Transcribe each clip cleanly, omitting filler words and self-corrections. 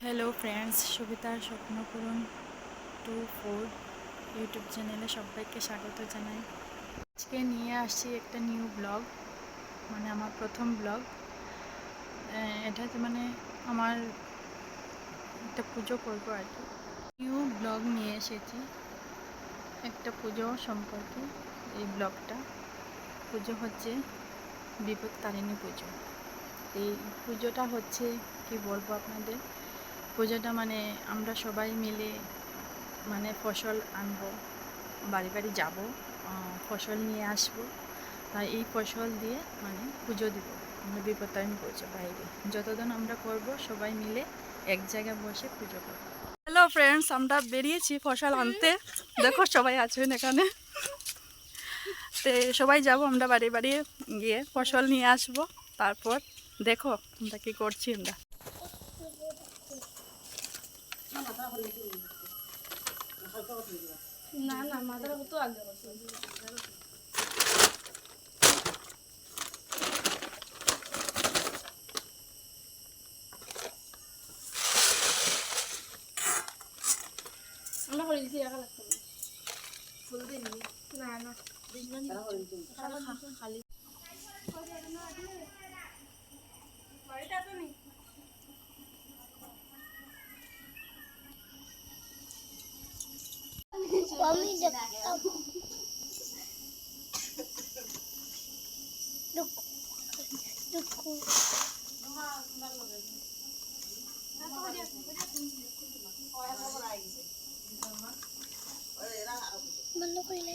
Hello friends, সবিতার স্বপ্নপূরণ 24 YouTube চ্যানেলে সবাইকে স্বাগত জানাই। আজকে নিয়ে আসছি একটা নিউ ব্লগ, মানে আমার প্রথম ব্লগ। এটাতে মানে আমার একটা পুজো করবো আর কি। নিউ ব্লগ নিয়ে এসেছি একটা পুজো সম্পর্কে। এই ব্লগটা পুজো হচ্ছে বিপত্তারিণী পুজো। এই পুজোটা হচ্ছে কি বলবো আপনাদের, পুজোটা মানে আমরা সবাই মিলে মানে ফসল আনবো, বাড়ি বাড়ি যাব, ফসল নিয়ে আসবো, আর এই ফসল দিয়ে মানে পুজো দিব আমরা বিপত্তারিণী পুজো। বাইরে যতদিন আমরা করব সবাই মিলে এক জায়গায় বসে পুজো করব। হ্যালো ফ্রেন্ডস, আমরা বেরিয়েছি ফসল আনতে। দেখো সবাই আছেন এখানে। তো সবাই যাব, আমরা বাড়ি বাড়ি গিয়ে ফসল নিয়ে আসব। তারপর দেখো আমরা কি করছি। আমরা না না মাথার তো আগে আমরা করে দিছি রাখা লাগতো না ফুল দিয়ে না না খালি বাড়িটা তো নেই আমি দেখতাম বন্ধ করিলে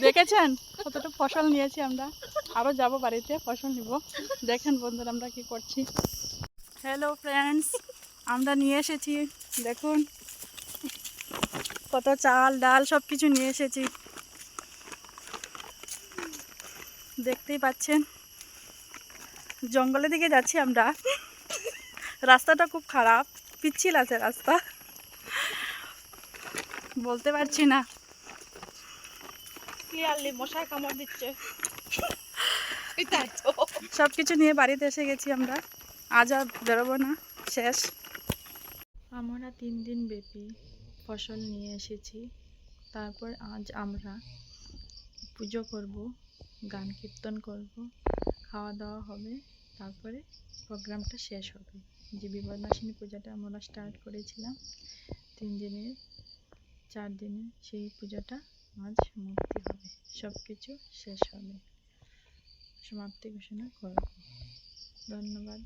দেখেছেন কতটা ফসল নিয়েছি আমরা, আরও যাব বাড়িতে ফসল নিব। দেখেন বন্ধুরা আমরা কি করছি। হ্যালো ফ্রেন্ডস, আমরা নিয়ে এসেছি, দেখুন কত চাল ডাল সব কিছু নিয়ে এসেছি, দেখতেই পাচ্ছেন। জঙ্গলের দিকে যাচ্ছি আমরা, রাস্তাটা খুব খারাপ, পিচ্ছিল আছে রাস্তা, বলতে পারছি না ক্লিয়ারলি, মশায় কামড় দিচ্ছে। সব কিছু নিয়ে বাড়িতে এসে গেছি আমরা, আজ আর বেরোবো না, শেষ। আমরা 3 দিন ব্যাপী ফসল নিয়ে এসেছি। তারপর আজ আমরা পুজো করব, গান কীর্তন করব, খাওয়া দাওয়া হবে, তারপরে প্রোগ্রামটা শেষ হবে। যে বিপদনাশিনী পূজাটা আমরা স্টার্ট করেছিলাম 3 দিনের 4 দিনে, সেই পূজাটা আজ সমাপ্তি হবে, সব কিছু শেষ হবে, সমাপ্তি ঘোষণা করব। ধন্যবাদ।